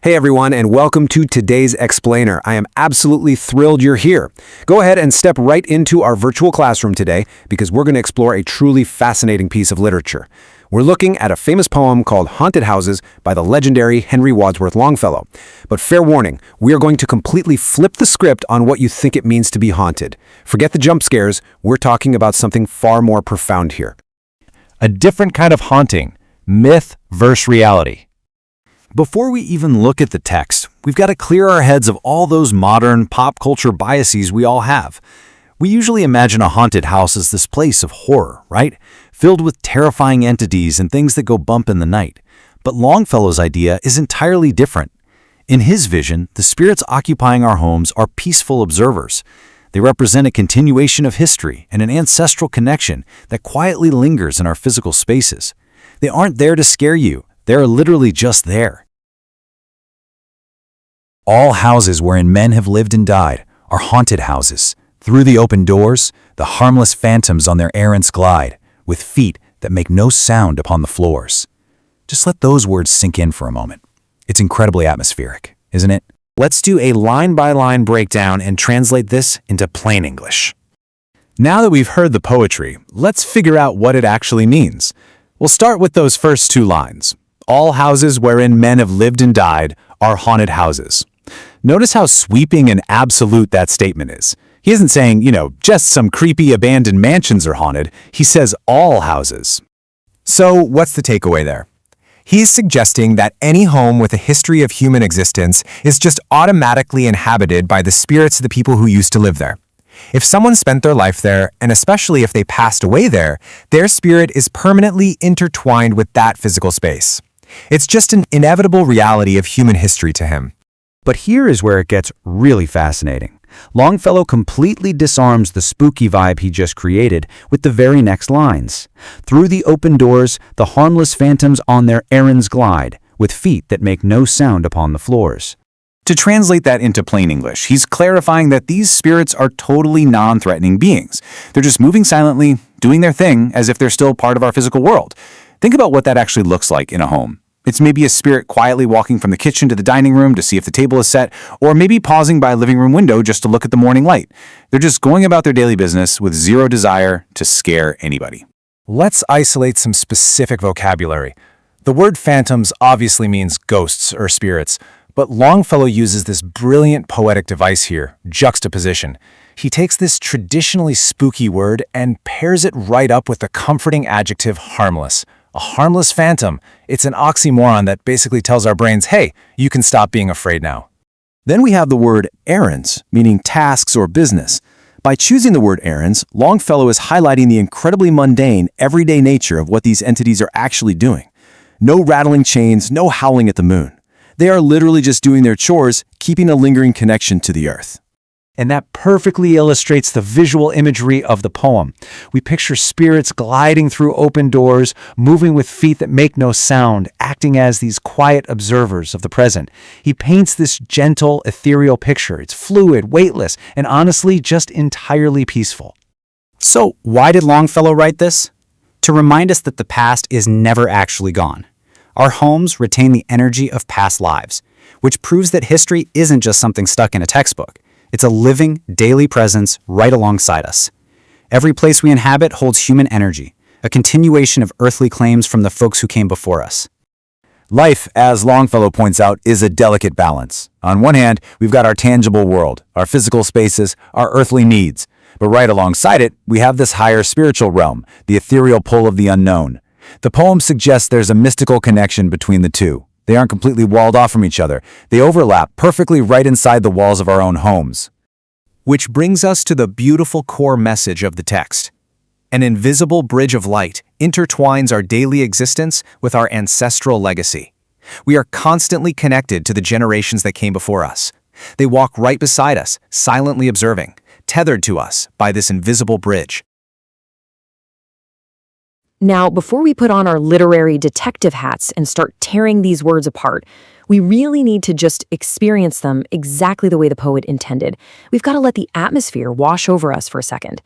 Hey everyone, and welcome to today's Explainer. I am absolutely thrilled you're here. Go ahead and step right into our virtual classroom today because we're going to explore a truly fascinating piece of literature. We're looking at a famous poem called Haunted Houses by the legendary Henry Wadsworth Longfellow. But fair warning, we are going to completely flip the script on what you think it means to be haunted. Forget the jump scares, we're talking about something far more profound here. A different kind of haunting, myth versus reality. Before we even look at the text, we've got to clear our heads of all those modern pop culture biases we all have. We usually imagine a haunted house as this place of horror, right? Filled with terrifying entities and things that go bump in the night. But Longfellow's idea is entirely different. In his vision, the spirits occupying our homes are peaceful observers. They represent a continuation of history and an ancestral connection that quietly lingers in our physical spaces. They aren't there to scare you. They're literally just there. All houses wherein men have lived and died are haunted houses. Through the open doors, the harmless phantoms on their errands glide, with feet that make no sound upon the floors. Just let those words sink in for a moment. It's incredibly atmospheric, isn't it? Let's do a line-by-line breakdown and translate this into plain English. Now that we've heard the poetry, let's figure out what it actually means. We'll start with those first two lines. All houses wherein men have lived and died are haunted houses. Notice how sweeping and absolute that statement is. He isn't saying, just some creepy abandoned mansions are haunted. He says all houses. So what's the takeaway there? He's suggesting that any home with a history of human existence is just automatically inhabited by the spirits of the people who used to live there. If someone spent their life there, and especially if they passed away there, their spirit is permanently intertwined with that physical space. It's just an inevitable reality of human history to him. But here is where it gets really fascinating. Longfellow completely disarms the spooky vibe he just created with the very next lines. Through the open doors, the harmless phantoms on their errands glide, with feet that make no sound upon the floors. To translate that into plain English, he's clarifying that these spirits are totally non-threatening beings. They're just moving silently, doing their thing as if they're still part of our physical world. Think about what that actually looks like in a home. It's maybe a spirit quietly walking from the kitchen to the dining room to see if the table is set, or maybe pausing by a living room window just to look at the morning light. They're just going about their daily business with zero desire to scare anybody. Let's isolate some specific vocabulary. The word phantoms obviously means ghosts or spirits, but Longfellow uses this brilliant poetic device here, juxtaposition. He takes this traditionally spooky word and pairs it right up with the comforting adjective harmless. A harmless phantom. It's an oxymoron that basically tells our brains, hey, you can stop being afraid now. Then we have the word errands, meaning tasks or business. By choosing the word errands, Longfellow is highlighting the incredibly mundane, everyday nature of what these entities are actually doing. No rattling chains, no howling at the moon. They are literally just doing their chores, keeping a lingering connection to the earth. And that perfectly illustrates the visual imagery of the poem. We picture spirits gliding through open doors, moving with feet that make no sound, acting as these quiet observers of the present. He paints this gentle, ethereal picture. It's fluid, weightless, and honestly just entirely peaceful. So why did Longfellow write this? To remind us that the past is never actually gone. Our homes retain the energy of past lives, which proves that history isn't just something stuck in a textbook. It's a living, daily presence right alongside us. Every place we inhabit holds human energy, a continuation of earthly claims from the folks who came before us. Life, as Longfellow points out, is a delicate balance. On one hand, we've got our tangible world, our physical spaces, our earthly needs. But right alongside it, we have this higher spiritual realm, the ethereal pull of the unknown. The poem suggests there's a mystical connection between the two. They aren't completely walled off from each other. They overlap perfectly right inside the walls of our own homes. Which brings us to the beautiful core message of the text. An invisible bridge of light intertwines our daily existence with our ancestral legacy. We are constantly connected to the generations that came before us. They walk right beside us, silently observing, tethered to us by this invisible bridge. Now, before we put on our literary detective hats and start tearing these words apart, we really need to just experience them exactly the way the poet intended. We've got to let the atmosphere wash over us for a second.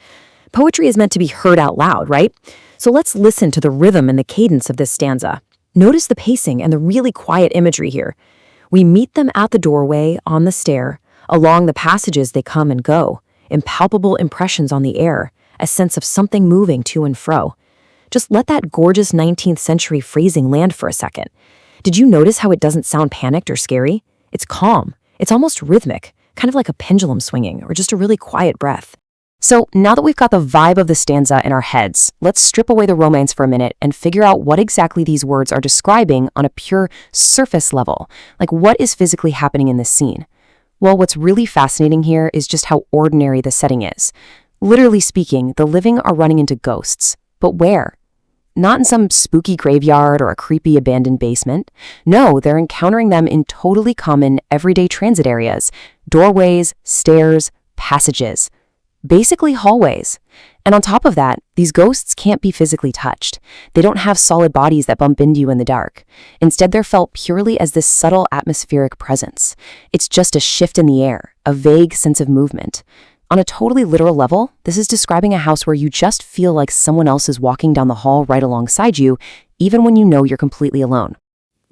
Poetry is meant to be heard out loud, right? So let's listen to the rhythm and the cadence of this stanza. Notice the pacing and the really quiet imagery here. We meet them at the doorway, on the stair, along the passages they come and go, impalpable impressions on the air, a sense of something moving to and fro. Just let that gorgeous 19th century phrasing land for a second. Did you notice how it doesn't sound panicked or scary? It's calm. It's almost rhythmic, kind of like a pendulum swinging or just a really quiet breath. So now that we've got the vibe of the stanza in our heads, let's strip away the romance for a minute and figure out what exactly these words are describing on a pure surface level. Like, what is physically happening in this scene? Well, what's really fascinating here is just how ordinary the setting is. Literally speaking, the living are running into ghosts. But where? Not in some spooky graveyard or a creepy abandoned basement. No, they're encountering them in totally common everyday transit areas, doorways, stairs, passages. Basically hallways. And on top of that, these ghosts can't be physically touched. They don't have solid bodies that bump into you in the dark. Instead, they're felt purely as this subtle atmospheric presence. It's just a shift in the air, a vague sense of movement. On a totally literal level, this is describing a house where you just feel like someone else is walking down the hall right alongside you, even when you know you're completely alone.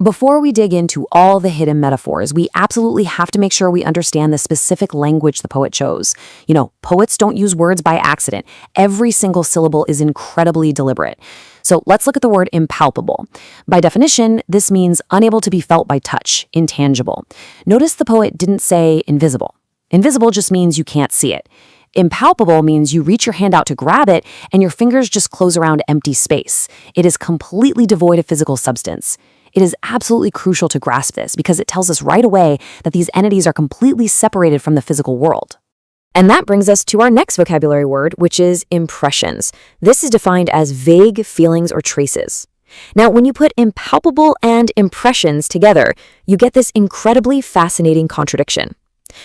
Before we dig into all the hidden metaphors, we absolutely have to make sure we understand the specific language the poet chose. You know, poets don't use words by accident. Every single syllable is incredibly deliberate. So let's look at the word impalpable. By definition, this means unable to be felt by touch, intangible. Notice the poet didn't say invisible. Invisible just means you can't see it. Impalpable means you reach your hand out to grab it and your fingers just close around empty space. It is completely devoid of physical substance. It is absolutely crucial to grasp this because it tells us right away that these entities are completely separated from the physical world. And that brings us to our next vocabulary word, which is impressions. This is defined as vague feelings or traces. Now, when you put impalpable and impressions together, you get this incredibly fascinating contradiction.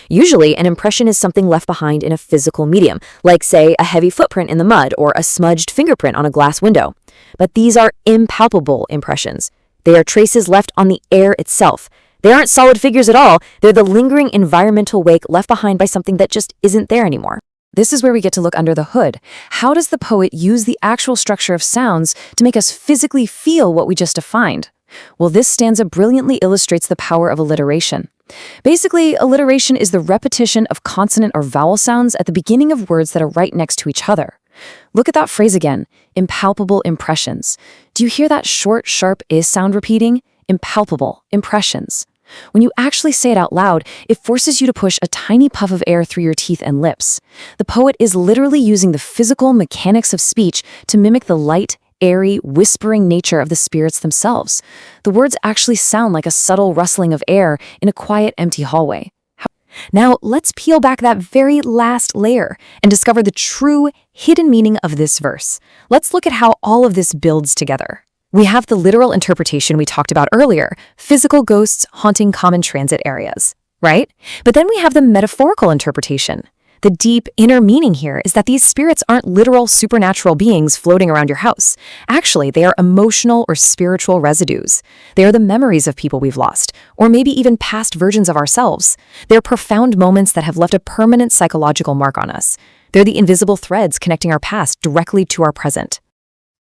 Usually, an impression is something left behind in a physical medium, like, say, a heavy footprint in the mud or a smudged fingerprint on a glass window. But these are impalpable impressions. They are traces left on the air itself. They aren't solid figures at all. They're the lingering environmental wake left behind by something that just isn't there anymore. This is where we get to look under the hood. How does the poet use the actual structure of sounds to make us physically feel what we just defined? Well, this stanza brilliantly illustrates the power of alliteration. Basically, alliteration is the repetition of consonant or vowel sounds at the beginning of words that are right next to each other. Look at that phrase again, impalpable impressions. Do you hear that short, sharp is sound repeating? Impalpable impressions. When you actually say it out loud, it forces you to push a tiny puff of air through your teeth and lips. The poet is literally using the physical mechanics of speech to mimic the light, airy, whispering nature of the spirits themselves. The words actually sound like a subtle rustling of air in a quiet, empty hallway. Now, let's peel back that very last layer and discover the true, hidden meaning of this verse. Let's look at how all of this builds together. We have the literal interpretation we talked about earlier, physical ghosts haunting common transit areas, right? But then we have the metaphorical interpretation. The deep inner meaning here is that these spirits aren't literal supernatural beings floating around your house. Actually, they are emotional or spiritual residues. They are the memories of people we've lost, or maybe even past versions of ourselves. They're profound moments that have left a permanent psychological mark on us. They're the invisible threads connecting our past directly to our present.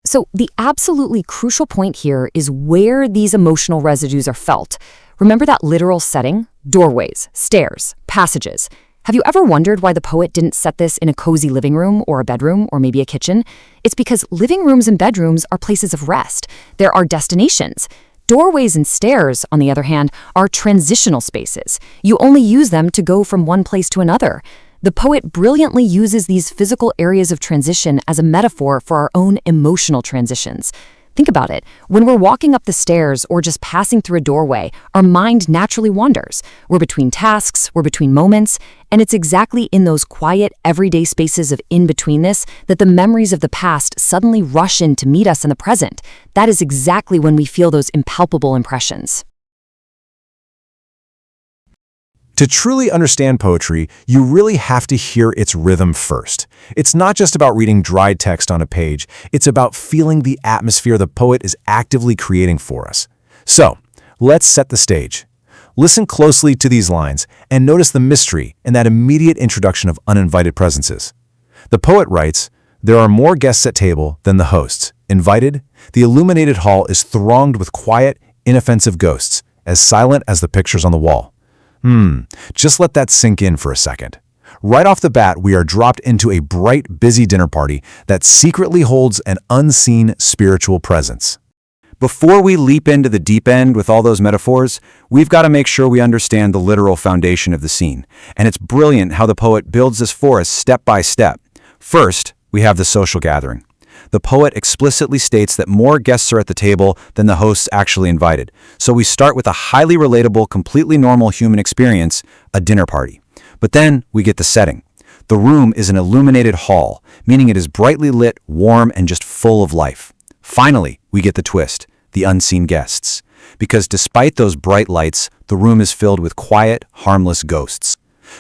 So the absolutely crucial point here is where these emotional residues are felt. Remember that literal setting? Doorways, stairs, passages. Have you ever wondered why the poet didn't set this in a cozy living room or a bedroom or maybe a kitchen? It's because living rooms and bedrooms are places of rest. There are destinations. Doorways and stairs, on the other hand, are transitional spaces. You only use them to go from one place to another. The poet brilliantly uses these physical areas of transition as a metaphor for our own emotional transitions. Think about it. When we're walking up the stairs or just passing through a doorway, our mind naturally wanders. We're between tasks, we're between moments, and it's exactly in those quiet, everyday spaces of in-betweenness that the memories of the past suddenly rush in to meet us in the present. That is exactly when we feel those impalpable impressions. To truly understand poetry, you really have to hear its rhythm first. It's not just about reading dry text on a page, it's about feeling the atmosphere the poet is actively creating for us. So, let's set the stage. Listen closely to these lines and notice the mystery in that immediate introduction of uninvited presences. The poet writes, "There are more guests at table than the hosts. Invited, the illuminated hall is thronged with quiet, inoffensive ghosts, as silent as the pictures on the wall. Just let that sink in for a second. Right off the bat, we are dropped into a bright, busy dinner party that secretly holds an unseen spiritual presence. Before we leap into the deep end with all those metaphors, we've got to make sure we understand the literal foundation of the scene. And it's brilliant how the poet builds this for us step by step. First, we have the social gathering. The poet explicitly states that more guests are at the table than the hosts actually invited. So we start with a highly relatable, completely normal human experience, a dinner party. But then we get the setting. The room is an illuminated hall, meaning it is brightly lit, warm, and just full of life. Finally, we get the twist, the unseen guests. Because despite those bright lights, the room is filled with quiet, harmless ghosts.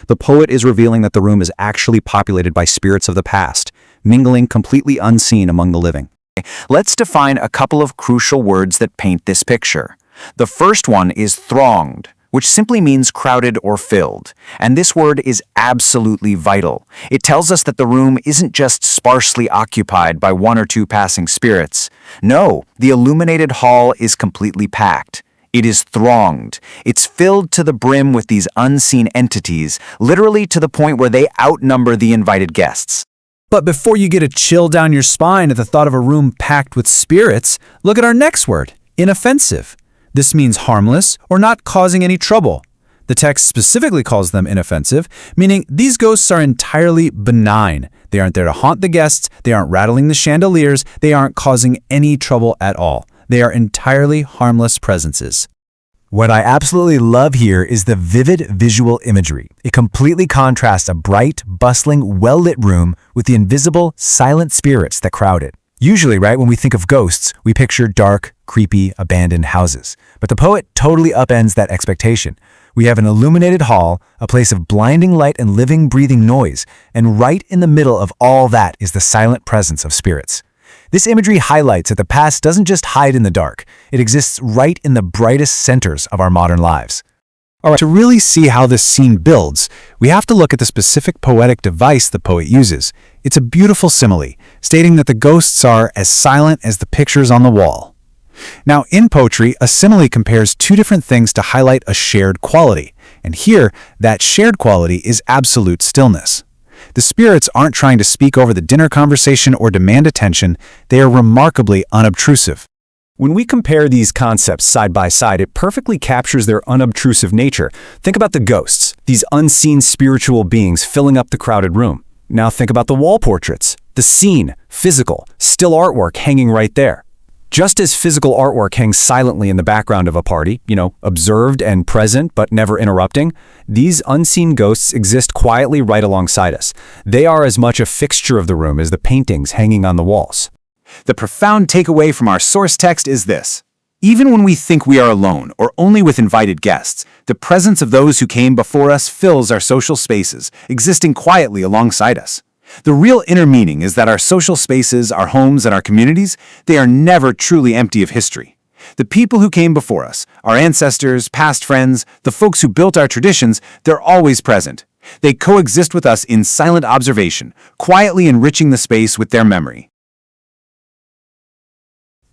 The poet is revealing that the room is actually populated by spirits of the past, mingling completely unseen among the living. Let's define a couple of crucial words that paint this picture. The first one is thronged, which simply means crowded or filled. And this word is absolutely vital. It tells us that the room isn't just sparsely occupied by one or two passing spirits. No, the illuminated hall is completely packed. It is thronged. It's filled to the brim with these unseen entities, literally to the point where they outnumber the invited guests. But before you get a chill down your spine at the thought of a room packed with spirits, look at our next word, inoffensive. This means harmless or not causing any trouble. The text specifically calls them inoffensive, meaning these ghosts are entirely benign. They aren't there to haunt the guests, they aren't rattling the chandeliers, they aren't causing any trouble at all. They are entirely harmless presences. What I absolutely love here is the vivid visual imagery. It completely contrasts a bright, bustling, well-lit room with the invisible, silent spirits that crowd it. Usually, right, when we think of ghosts, we picture dark, creepy, abandoned houses. But the poet totally upends that expectation. We have an illuminated hall, a place of blinding light and living, breathing noise, and right in the middle of all that is the silent presence of spirits. This imagery highlights that the past doesn't just hide in the dark. It exists right in the brightest centers of our modern lives. All right, to really see how this scene builds, we have to look at the specific poetic device the poet uses. It's a beautiful simile, stating that the ghosts are as silent as the pictures on the wall. Now, in poetry, a simile compares two different things to highlight a shared quality. And here, that shared quality is absolute stillness. The spirits aren't trying to speak over the dinner conversation or demand attention. They are remarkably unobtrusive. When we compare these concepts side by side, it perfectly captures their unobtrusive nature. Think about the ghosts, these unseen spiritual beings filling up the crowded room. Now think about the wall portraits, the scene, physical, still artwork hanging right there. Just as physical artwork hangs silently in the background of a party, observed and present but never interrupting, these unseen ghosts exist quietly right alongside us. They are as much a fixture of the room as the paintings hanging on the walls. The profound takeaway from our source text is this. Even when we think we are alone or only with invited guests, the presence of those who came before us fills our social spaces, existing quietly alongside us. The real inner meaning is that our social spaces, our homes, and our communities, they are never truly empty of history. The people who came before us, our ancestors, past friends, the folks who built our traditions, they're always present. They coexist with us in silent observation, quietly enriching the space with their memory.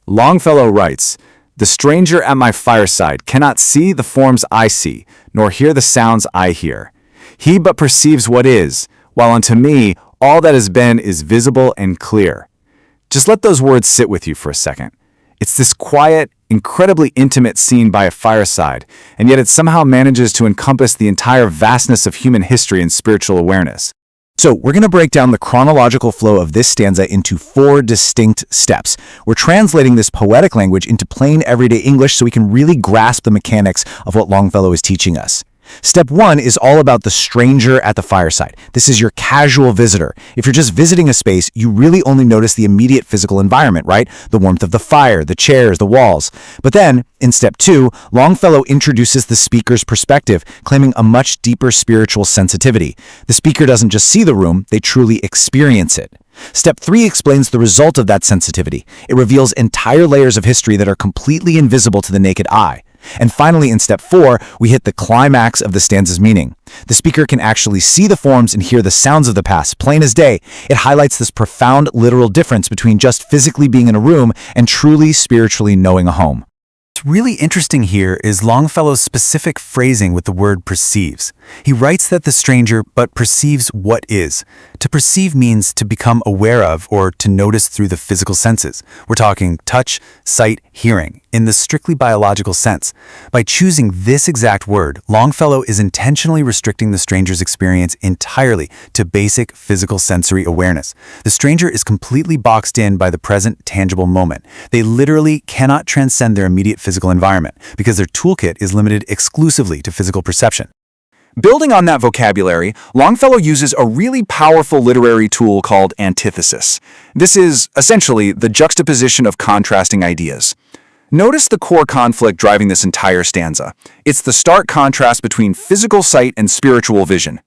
Longfellow writes, "The stranger at my fireside cannot see the forms I see, nor hear the sounds I hear. He but perceives what is, while unto me all that has been is visible and clear." Just let those words sit with you for a second. It's this quiet, incredibly intimate scene by a fireside, and yet it somehow manages to encompass the entire vastness of human history and spiritual awareness. So we're going to break down the chronological flow of this stanza into 4 distinct steps. We're translating this poetic language into plain everyday English so we can really grasp the mechanics of what Longfellow is teaching us. Step 1 is all about the stranger at the fireside. This is your casual visitor. If you're just visiting a space, you really only notice the immediate physical environment, right? The warmth of the fire, the chairs, the walls. But then, in step 2, Longfellow introduces the speaker's perspective, claiming a much deeper spiritual sensitivity. The speaker doesn't just see the room, they truly experience it. Step 3 explains the result of that sensitivity. It reveals entire layers of history that are completely invisible to the naked eye. And finally, in step 4, we hit the climax of the stanza's meaning. The speaker can actually see the forms and hear the sounds of the past, plain as day. It highlights this profound literal difference between just physically being in a room and truly spiritually knowing a home. What's really interesting here is Longfellow's specific phrasing with the word perceives. He writes that the stranger but perceives what is. To perceive means to become aware of or to notice through the physical senses. We're talking touch, sight, hearing, in the strictly biological sense. By choosing this exact word, Longfellow is intentionally restricting the stranger's experience entirely to basic physical sensory awareness. The stranger is completely boxed in by the present tangible moment. They literally cannot transcend their immediate physical environment because their toolkit is limited exclusively to physical perception. Building on that vocabulary, Longfellow uses a really powerful literary tool called antithesis. This is, essentially, the juxtaposition of contrasting ideas. Notice the core conflict driving this entire stanza. It's the stark contrast between physical sight and spiritual vision.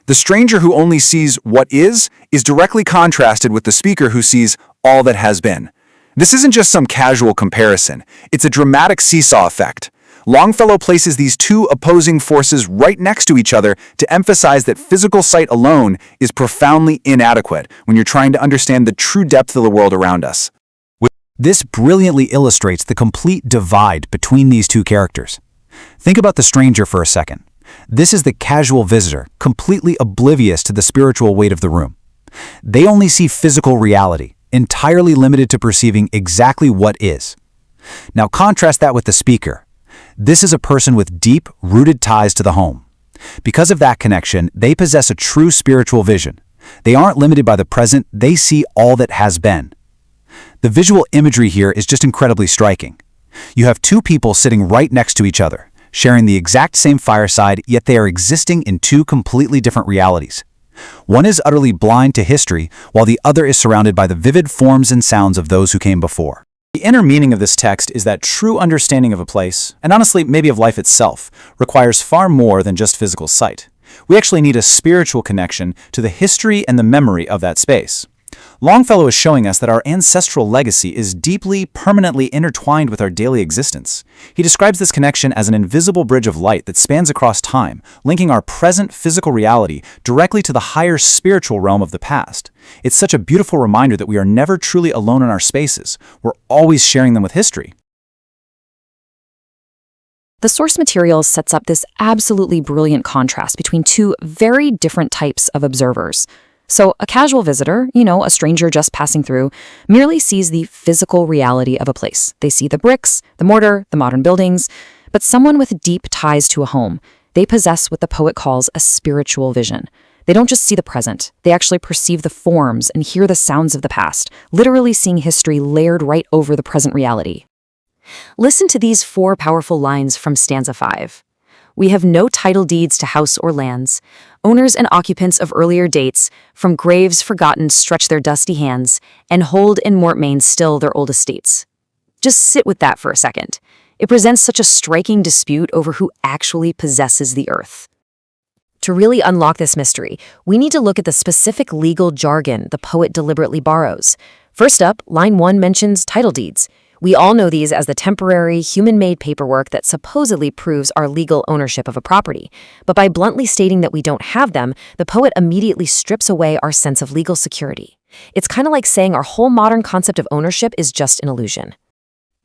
The stranger who only sees what is directly contrasted with the speaker who sees all that has been. This isn't just some casual comparison. It's a dramatic seesaw effect. Longfellow places these two opposing forces right next to each other to emphasize that physical sight alone is profoundly inadequate when you're trying to understand the true depth of the world around us. This brilliantly illustrates the complete divide between these two characters. Think about the stranger for a second. This is the casual visitor, completely oblivious to the spiritual weight of the room. They only see physical reality, entirely limited to perceiving exactly what is. Now contrast that with the speaker. This is a person with deep, rooted ties to the home. Because of that connection, they possess a true spiritual vision. They aren't limited by the present, they see all that has been. The visual imagery here is just incredibly striking. You have two people sitting right next to each other, sharing the exact same fireside, yet they are existing in two completely different realities. One is utterly blind to history, while the other is surrounded by the vivid forms and sounds of those who came before. The inner meaning of this text is that true understanding of a place, and honestly maybe of life itself, requires far more than just physical sight. We actually need a spiritual connection to the history and the memory of that space. Longfellow is showing us that our ancestral legacy is deeply, permanently intertwined with our daily existence. He describes this connection as an invisible bridge of light that spans across time, linking our present physical reality directly to the higher spiritual realm of the past. It's such a beautiful reminder that we are never truly alone in our spaces. We're always sharing them with history. The source material sets up this absolutely brilliant contrast between two very different types of observers. So a casual visitor, a stranger just passing through, merely sees the physical reality of a place. They see the bricks, the mortar, the modern buildings. But someone with deep ties to a home, they possess what the poet calls a spiritual vision. They don't just see the present, they actually perceive the forms and hear the sounds of the past, literally seeing history layered right over the present reality. Listen to these 4 powerful lines from stanza 5. We have no title deeds to house or lands. Owners and occupants of earlier dates, from graves forgotten stretch their dusty hands, and hold in mortmain still their old estates. Just sit with that for a second. It presents such a striking dispute over who actually possesses the earth. To really unlock this mystery, we need to look at the specific legal jargon the poet deliberately borrows. First up, line 1 mentions title deeds. We all know these as the temporary, human-made paperwork that supposedly proves our legal ownership of a property. But by bluntly stating that we don't have them, the poet immediately strips away our sense of legal security. It's kind of like saying our whole modern concept of ownership is just an illusion.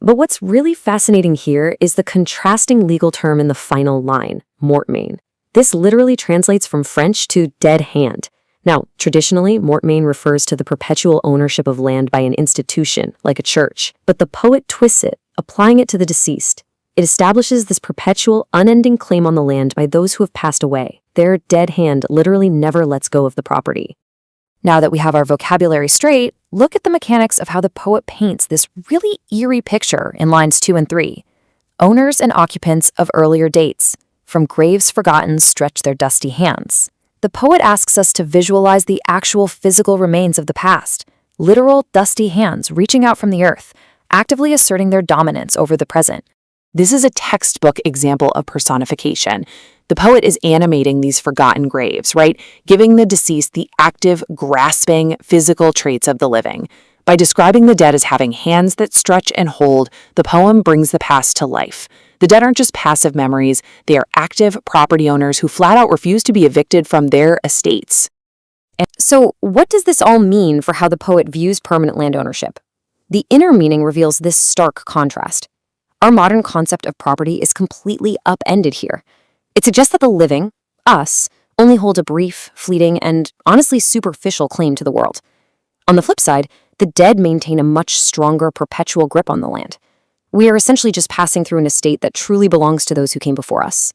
But what's really fascinating here is the contrasting legal term in the final line, mortmain. This literally translates from French to dead hand. Now, traditionally, mortmain refers to the perpetual ownership of land by an institution, like a church. But the poet twists it, applying it to the deceased. It establishes this perpetual, unending claim on the land by those who have passed away. Their dead hand literally never lets go of the property. Now that we have our vocabulary straight, look at the mechanics of how the poet paints this really eerie picture in lines 2 and 3. Owners and occupants of earlier dates, from graves forgotten stretch their dusty hands. The poet asks us to visualize the actual physical remains of the past, literal dusty hands reaching out from the earth, actively asserting their dominance over the present. This is a textbook example of personification. The poet is animating these forgotten graves, right? Giving the deceased the active, grasping, physical traits of the living. By describing the dead as having hands that stretch and hold, the poem brings the past to life. The dead aren't just passive memories, they are active property owners who flat out refuse to be evicted from their estates. So, what does this all mean for how the poet views permanent land ownership? The inner meaning reveals this stark contrast. Our modern concept of property is completely upended here. It suggests that the living, us, only hold a brief, fleeting, and honestly superficial claim to the world. On the flip side, the dead maintain a much stronger perpetual grip on the land. We are essentially just passing through an estate that truly belongs to those who came before us.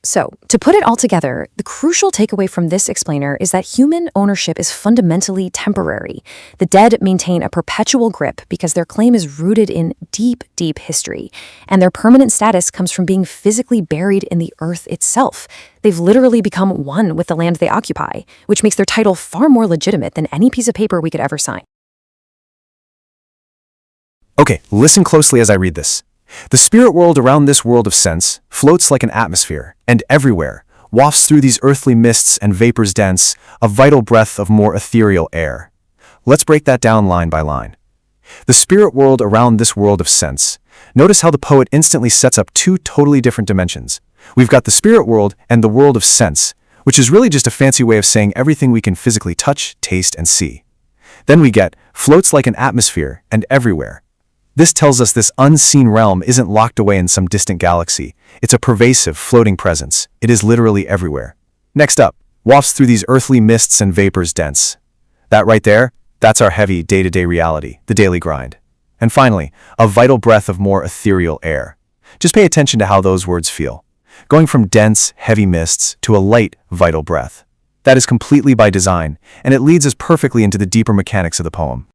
So, to put it all together, the crucial takeaway from this explainer is that human ownership is fundamentally temporary. The dead maintain a perpetual grip because their claim is rooted in deep, deep history, and their permanent status comes from being physically buried in the earth itself. They've literally become one with the land they occupy, which makes their title far more legitimate than any piece of paper we could ever sign. Okay, listen closely as I read this. The spirit world around this world of sense floats like an atmosphere, and everywhere, wafts through these earthly mists and vapors dense, a vital breath of more ethereal air. Let's break that down line by line. The spirit world around this world of sense. Notice how the poet instantly sets up two totally different dimensions. We've got the spirit world and the world of sense, which is really just a fancy way of saying everything we can physically touch, taste, and see. Then we get floats like an atmosphere and everywhere. This tells us this unseen realm isn't locked away in some distant galaxy. It's a pervasive, floating presence. It is literally everywhere. Next up, wafts through these earthly mists and vapors dense. That right there, that's our heavy day-to-day reality, the daily grind. And finally, a vital breath of more ethereal air. Just pay attention to how those words feel. Going from dense, heavy mists to a light, vital breath. That is completely by design, and it leads us perfectly into the deeper mechanics of the poem.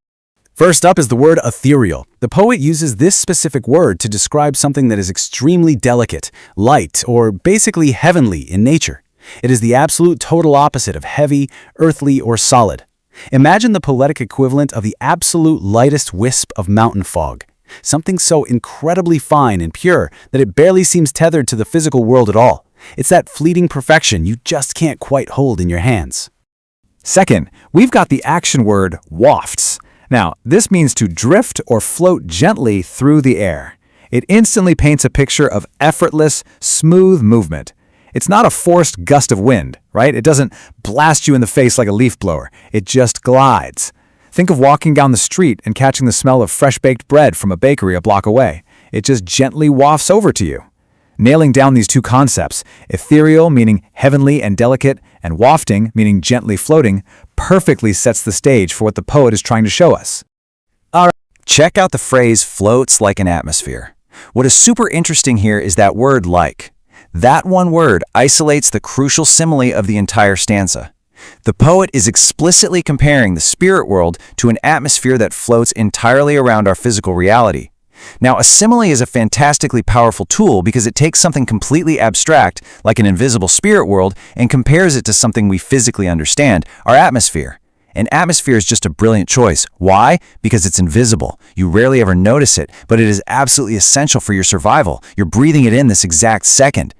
First up is the word ethereal. The poet uses this specific word to describe something that is extremely delicate, light, or basically heavenly in nature. It is the absolute total opposite of heavy, earthly, or solid. Imagine the poetic equivalent of the absolute lightest wisp of mountain fog, something so incredibly fine and pure that it barely seems tethered to the physical world at all. It's that fleeting perfection you just can't quite hold in your hands. Second, we've got the action word wafts. Now, this means to drift or float gently through the air. It instantly paints a picture of effortless, smooth movement. It's not a forced gust of wind, right? It doesn't blast you in the face like a leaf blower. It just glides. Think of walking down the street and catching the smell of fresh-baked bread from a bakery a block away. It just gently wafts over to you. Nailing down these two concepts, ethereal meaning heavenly and delicate, and wafting meaning gently floating, perfectly sets the stage for what the poet is trying to show us. Alright, check out the phrase floats like an atmosphere. What is super interesting here is that word like. That one word isolates the crucial simile of the entire stanza. The poet is explicitly comparing the spirit world to an atmosphere that floats entirely around our physical reality. Now, a simile is a fantastically powerful tool because it takes something completely abstract, like an invisible spirit world, and compares it to something we physically understand, our atmosphere. An atmosphere is just a brilliant choice. Why? Because it's invisible. You rarely ever notice it, but it is absolutely essential for your survival. You're breathing it in this exact second.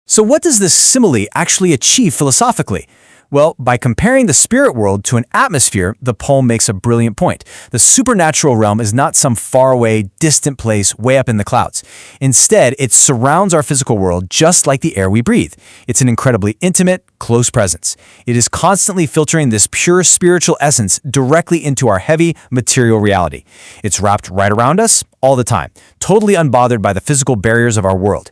So what does this simile actually achieve philosophically? Well, by comparing the spirit world to an atmosphere, the poem makes a brilliant point. The supernatural realm is not some faraway, distant place way up in the clouds. Instead, it surrounds our physical world just like the air we breathe. It's an incredibly intimate, close presence. It is constantly filtering this pure spiritual essence directly into our heavy, material reality. It's wrapped right around us all the time, totally unbothered by the physical barriers of our world.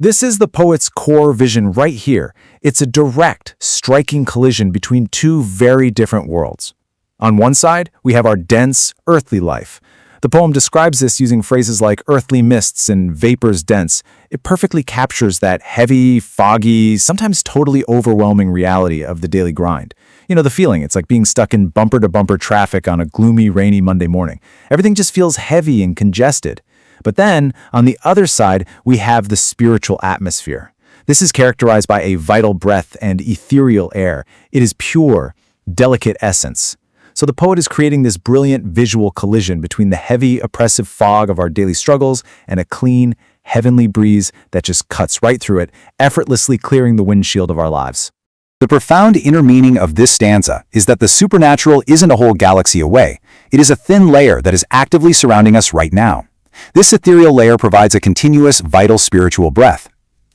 This is the poet's core vision right here. It's a direct, striking collision between two very different worlds. On one side, we have our dense, earthly life. The poem describes this using phrases like earthly mists and vapors dense. It perfectly captures that heavy, foggy, sometimes totally overwhelming reality of the daily grind. You know, the feeling, it's like being stuck in bumper-to-bumper traffic on a gloomy, rainy Monday morning. Everything just feels heavy and congested. But then, on the other side, we have the spiritual atmosphere. This is characterized by a vital breath and ethereal air. It is pure, delicate essence. So the poet is creating this brilliant visual collision between the heavy, oppressive fog of our daily struggles and a clean, heavenly breeze that just cuts right through it, effortlessly clearing the windshield of our lives. The profound inner meaning of this stanza is that the supernatural isn't a whole galaxy away. It is a thin layer that is actively surrounding us right now. This ethereal layer provides a continuous, vital spiritual breath.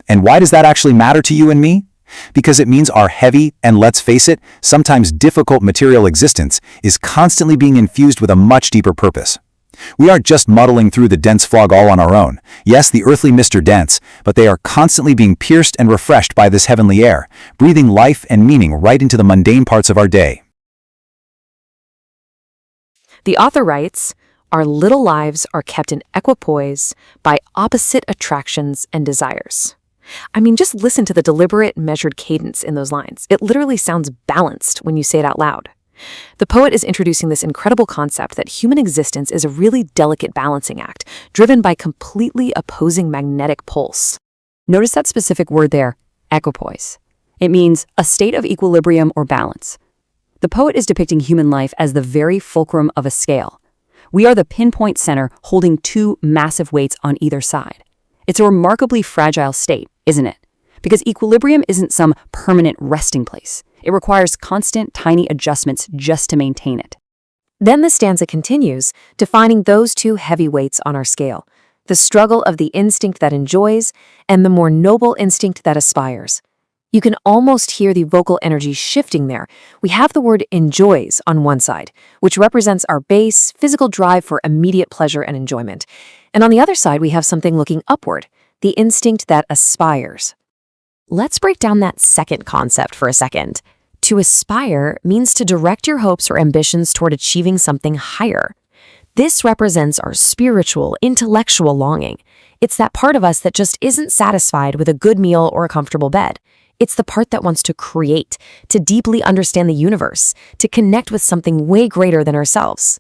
And why does that actually matter to you and me? Because it means our heavy, and let's face it, sometimes difficult material existence is constantly being infused with a much deeper purpose. We aren't just muddling through the dense fog all on our own. Yes, the earthly mists are dense, but they are constantly being pierced and refreshed by this heavenly air, breathing life and meaning right into the mundane parts of our day. The author writes, "Our little lives are kept in equipoise by opposite attractions and desires." I mean, just listen to the deliberate, measured cadence in those lines. It literally sounds balanced when you say it out loud. The poet is introducing this incredible concept that human existence is a really delicate balancing act, driven by completely opposing magnetic pulse. Notice that specific word there, equipoise. It means a state of equilibrium or balance. The poet is depicting human life as the very fulcrum of a scale. We are the pinpoint center holding two massive weights on either side. It's a remarkably fragile state, isn't it? Because equilibrium isn't some permanent resting place. It requires constant, tiny adjustments just to maintain it. Then the stanza continues, defining those two heavy weights on our scale, the struggle of the instinct that enjoys and the more noble instinct that aspires. You can almost hear the vocal energy shifting there. We have the word enjoys on one side, which represents our base, physical drive for immediate pleasure and enjoyment. And on the other side, we have something looking upward, the instinct that aspires. Let's break down that second concept for a second. To aspire means to direct your hopes or ambitions toward achieving something higher. This represents our spiritual, intellectual longing. It's that part of us that just isn't satisfied with a good meal or a comfortable bed. It's the part that wants to create, to deeply understand the universe, to connect with something way greater than ourselves.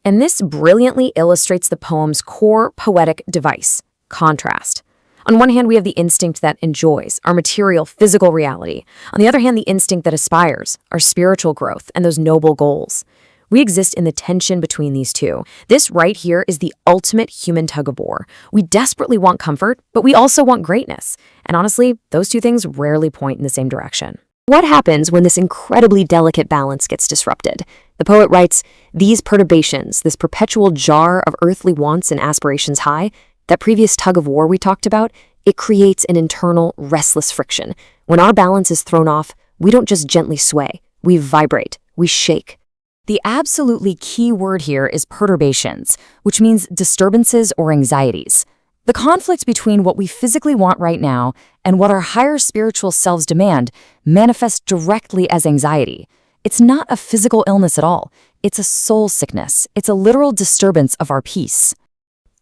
And this brilliantly illustrates the poem's core poetic device, contrast. On one hand, we have the instinct that enjoys, our material, physical reality. On the other hand, the instinct that aspires, our spiritual growth and those noble goals. We exist in the tension between these two. This right here is the ultimate human tug-of-war. We desperately want comfort, but we also want greatness. And honestly, those two things rarely point in the same direction. What happens when this incredibly delicate balance gets disrupted? The poet writes, "These perturbations, this perpetual jar of earthly wants and aspirations high, that previous tug-of-war we talked about, it creates an internal, restless friction. When our balance is thrown off, we don't just gently sway, we vibrate, we shake." The absolutely key word here is perturbations, which means disturbances or anxieties. The conflict between what we physically want right now and what our higher spiritual selves demand manifests directly as anxiety. It's not a physical illness at all. It's a soul sickness. It's a literal disturbance of our peace.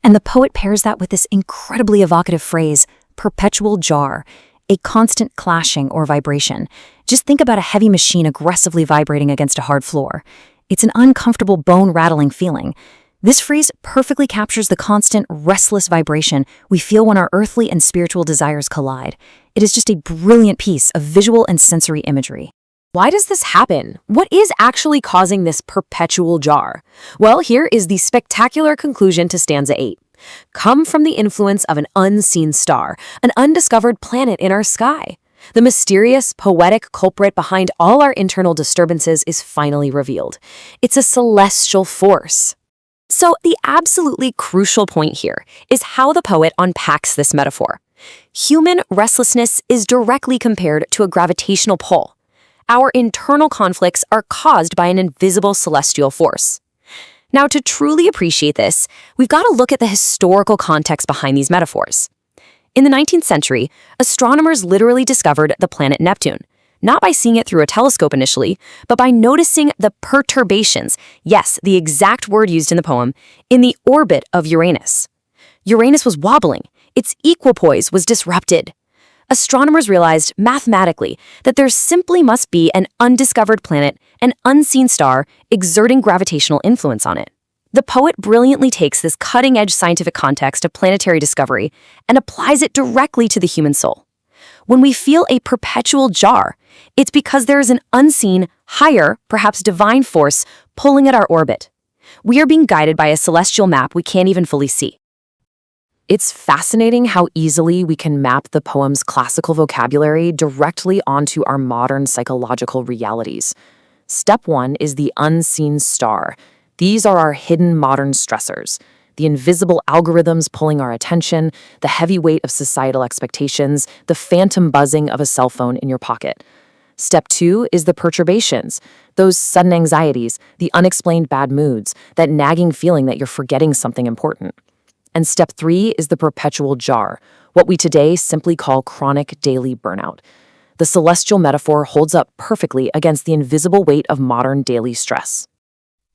And the poet pairs that with this incredibly evocative phrase, perpetual jar, a constant clashing or vibration. Just think about a heavy machine aggressively vibrating against a hard floor. It's an uncomfortable, bone-rattling feeling. This phrase perfectly captures the constant, restless vibration we feel when our earthly and spiritual desires collide. It is just a brilliant piece of visual and sensory imagery. Why does this happen? What is actually causing this perpetual jar? Well, here is the spectacular conclusion to stanza 8. Come from the influence of an unseen star, an undiscovered planet in our sky. The mysterious, poetic culprit behind all our internal disturbances is finally revealed. It's a celestial force. So the absolutely crucial point here is how the poet unpacks this metaphor. Human restlessness is directly compared to a gravitational pull. Our internal conflicts are caused by an invisible celestial force. Now, to truly appreciate this, we've got to look at the historical context behind these metaphors. In the 19th century, astronomers literally discovered the planet Neptune, not by seeing it through a telescope initially, but by noticing the perturbations, yes, the exact word used in the poem, in the orbit of Uranus. Uranus was wobbling. Its equipoise was disrupted. Astronomers realized mathematically that there simply must be an undiscovered planet, an unseen star, exerting gravitational influence on it. The poet brilliantly takes this cutting-edge scientific context of planetary discovery and applies it directly to the human soul. When we feel a perpetual jar, it's because there is an unseen, higher, perhaps divine force pulling at our orbit. We are being guided by a celestial map we can't even fully see. It's fascinating how easily we can map the poem's classical vocabulary directly onto our modern psychological realities. Step 1 is the unseen star. These are our hidden modern stressors, the invisible algorithms pulling our attention, the heavy weight of societal expectations, the phantom buzzing of a cell phone in your pocket. Step 2 is the perturbations, those sudden anxieties, the unexplained bad moods, that nagging feeling that you're forgetting something important. And step 3 is the perpetual jar, what we today simply call chronic daily burnout. The celestial metaphor holds up perfectly against the invisible weight of modern daily stress.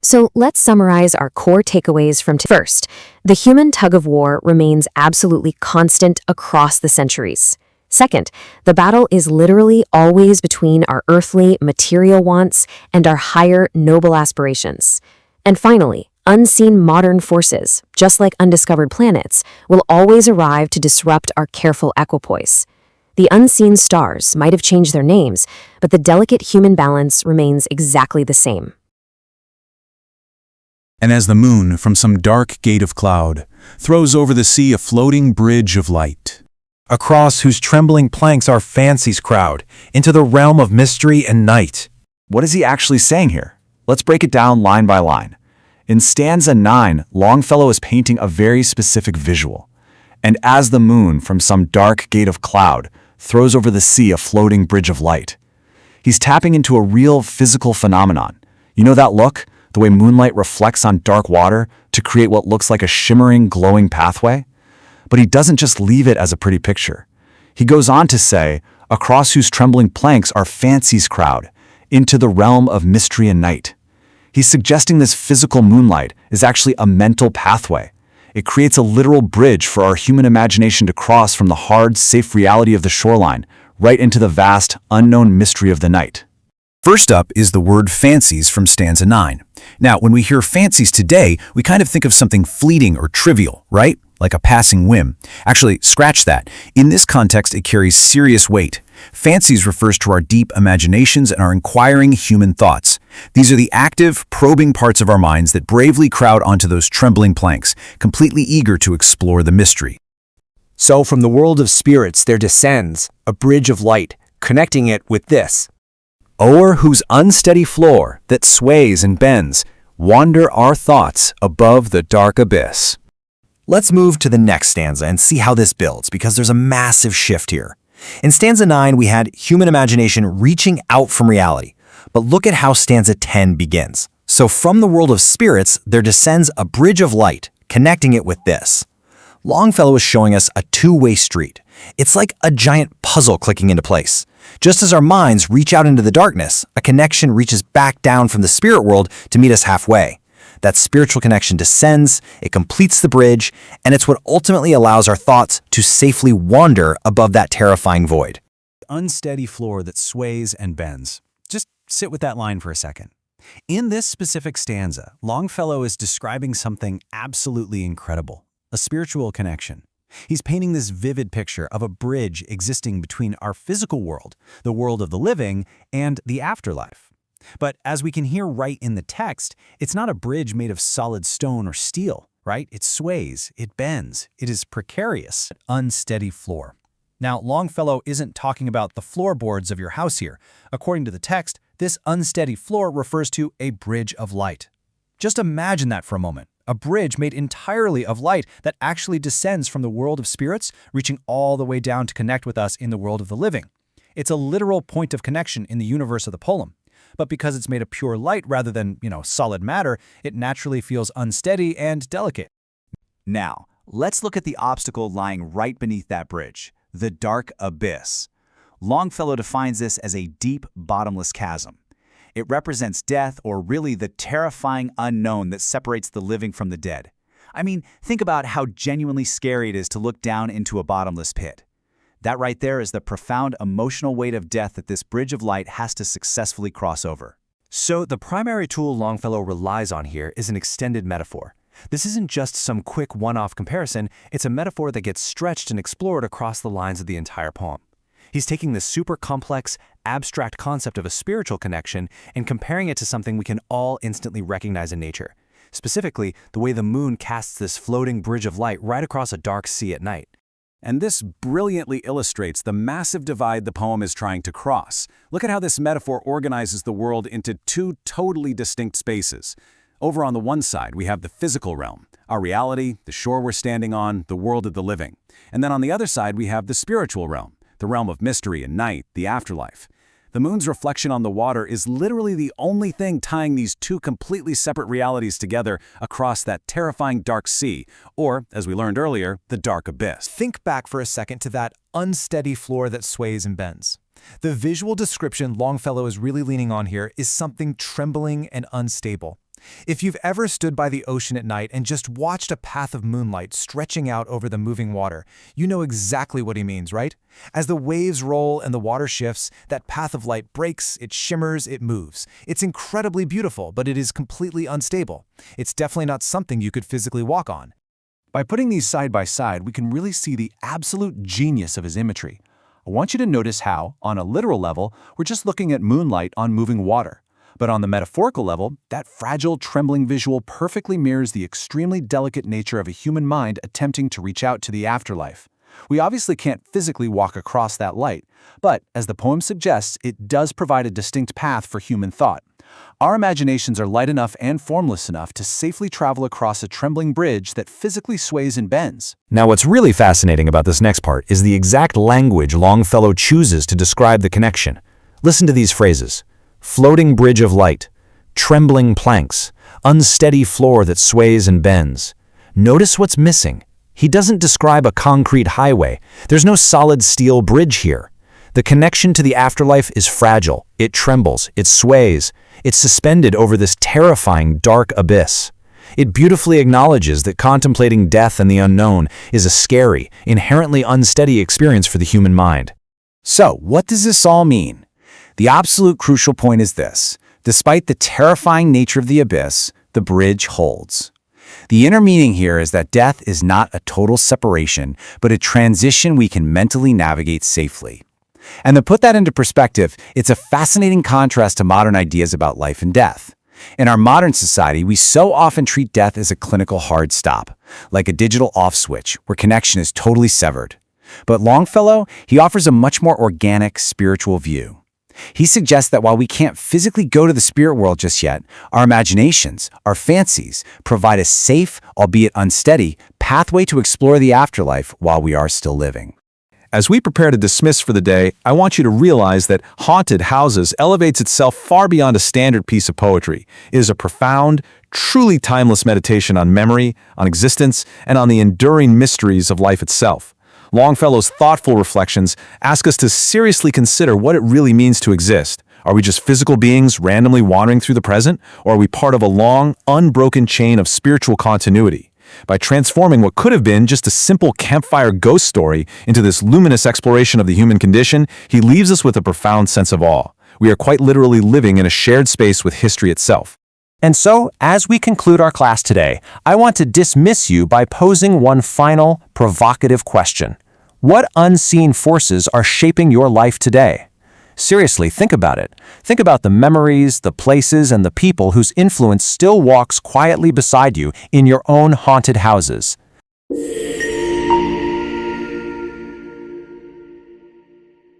So let's summarize our core takeaways from first. The human tug-of-war remains absolutely constant across the centuries. Second, the battle is literally always between our earthly, material wants and our higher, noble aspirations. And finally, unseen modern forces, just like undiscovered planets, will always arrive to disrupt our careful equipoise. The unseen stars might have changed their names, but the delicate human balance remains exactly the same. And as the moon from some dark gate of cloud throws over the sea a floating bridge of light, across whose trembling planks our fancies crowd, into the realm of mystery and night. What is he actually saying here? Let's break it down line by line. In stanza 9, Longfellow is painting a very specific visual. And as the moon from some dark gate of cloud throws over the sea a floating bridge of light, he's tapping into a real physical phenomenon. You know that look? The way moonlight reflects on dark water to create what looks like a shimmering, glowing pathway? But he doesn't just leave it as a pretty picture. He goes on to say, across whose trembling planks our fancies crowd, into the realm of mystery and night. He's suggesting this physical moonlight is actually a mental pathway. It creates a literal bridge for our human imagination to cross from the hard, safe reality of the shoreline right into the vast, unknown mystery of the night. First up is the word fancies from stanza 9. Now, when we hear fancies today, we kind of think of something fleeting or trivial, right? Like a passing whim. Actually, scratch that. In this context, it carries serious weight. Fancies refers to our deep imaginations and our inquiring human thoughts. These are the active, probing parts of our minds that bravely crowd onto those trembling planks, completely eager to explore the mystery. So from the world of spirits there descends a bridge of light, connecting it with this. O'er whose unsteady floor that sways and bends, wander our thoughts above the dark abyss. Let's move to the next stanza and see how this builds, because there's a massive shift here. In stanza 9, we had human imagination reaching out from reality. But look at how stanza 10 begins. So from the world of spirits, there descends a bridge of light, connecting it with this. Longfellow is showing us a two-way street. It's like a giant puzzle clicking into place. Just as our minds reach out into the darkness, a connection reaches back down from the spirit world to meet us halfway. That spiritual connection descends, it completes the bridge, and it's what ultimately allows our thoughts to safely wander above that terrifying void. Unsteady floor that sways and bends. Just sit with that line for a second. In this specific stanza, Longfellow is describing something absolutely incredible, a spiritual connection. He's painting this vivid picture of a bridge existing between our physical world, the world of the living, and the afterlife. But as we can hear right in the text, it's not a bridge made of solid stone or steel, right? It sways, it bends, it is precarious, unsteady floor. Now, Longfellow isn't talking about the floorboards of your house here. According to the text, this unsteady floor refers to a bridge of light. Just imagine that for a moment. A bridge made entirely of light that actually descends from the world of spirits, reaching all the way down to connect with us in the world of the living. It's a literal point of connection in the universe of the poem. But because it's made of pure light rather than, solid matter, it naturally feels unsteady and delicate. Now, let's look at the obstacle lying right beneath that bridge, the dark abyss. Longfellow defines this as a deep, bottomless chasm. It represents death, or really the terrifying unknown that separates the living from the dead. I mean, think about how genuinely scary it is to look down into a bottomless pit. That right there is the profound emotional weight of death that this bridge of light has to successfully cross over. So the primary tool Longfellow relies on here is an extended metaphor. This isn't just some quick one-off comparison, it's a metaphor that gets stretched and explored across the lines of the entire poem. He's taking this super complex, abstract concept of a spiritual connection and comparing it to something we can all instantly recognize in nature. Specifically, the way the moon casts this floating bridge of light right across a dark sea at night. And this brilliantly illustrates the massive divide the poem is trying to cross. Look at how this metaphor organizes the world into two totally distinct spaces. Over on the one side, we have the physical realm, our reality, the shore we're standing on, the world of the living. And then on the other side, we have the spiritual realm, the realm of mystery and night, the afterlife. The moon's reflection on the water is literally the only thing tying these two completely separate realities together across that terrifying dark sea, or, as we learned earlier, the dark abyss. Think back for a second to that unsteady floor that sways and bends. The visual description Longfellow is really leaning on here is something trembling and unstable. If you've ever stood by the ocean at night and just watched a path of moonlight stretching out over the moving water, you know exactly what he means, right? As the waves roll and the water shifts, that path of light breaks, it shimmers, it moves. It's incredibly beautiful, but it is completely unstable. It's definitely not something you could physically walk on. By putting these side by side, we can really see the absolute genius of his imagery. I want you to notice how, on a literal level, we're just looking at moonlight on moving water. But on the metaphorical level, that fragile, trembling visual perfectly mirrors the extremely delicate nature of a human mind attempting to reach out to the afterlife. We obviously can't physically walk across that light, but, as the poem suggests, it does provide a distinct path for human thought. Our imaginations are light enough and formless enough to safely travel across a trembling bridge that physically sways and bends. Now, what's really fascinating about this next part is the exact language Longfellow chooses to describe the connection. Listen to these phrases. Floating bridge of light, trembling planks, unsteady floor that sways and bends. Notice what's missing. He doesn't describe a concrete highway. There's no solid steel bridge here. The connection to the afterlife is fragile. It trembles. It sways. It's suspended over this terrifying dark abyss. It beautifully acknowledges that contemplating death and the unknown is a scary, inherently unsteady experience for the human mind. So, what does this all mean? The absolute crucial point is this. Despite the terrifying nature of the abyss, the bridge holds. The inner meaning here is that death is not a total separation, but a transition we can mentally navigate safely. And to put that into perspective, it's a fascinating contrast to modern ideas about life and death. In our modern society, we so often treat death as a clinical hard stop, like a digital off switch where connection is totally severed. But Longfellow, he offers a much more organic, spiritual view. He suggests that while we can't physically go to the spirit world just yet, our imaginations, our fancies, provide a safe, albeit unsteady, pathway to explore the afterlife while we are still living. As we prepare to dismiss for the day, I want you to realize that Haunted Houses elevates itself far beyond a standard piece of poetry. It is a profound, truly timeless meditation on memory, on existence, and on the enduring mysteries of life itself. Longfellow's thoughtful reflections ask us to seriously consider what it really means to exist. Are we just physical beings randomly wandering through the present, or are we part of a long, unbroken chain of spiritual continuity? By transforming what could have been just a simple campfire ghost story into this luminous exploration of the human condition, he leaves us with a profound sense of awe. We are quite literally living in a shared space with history itself. And so, as we conclude our class today, I want to dismiss you by posing one final, provocative question. What unseen forces are shaping your life today? Seriously, think about it. Think about the memories, the places, and the people whose influence still walks quietly beside you in your own haunted houses.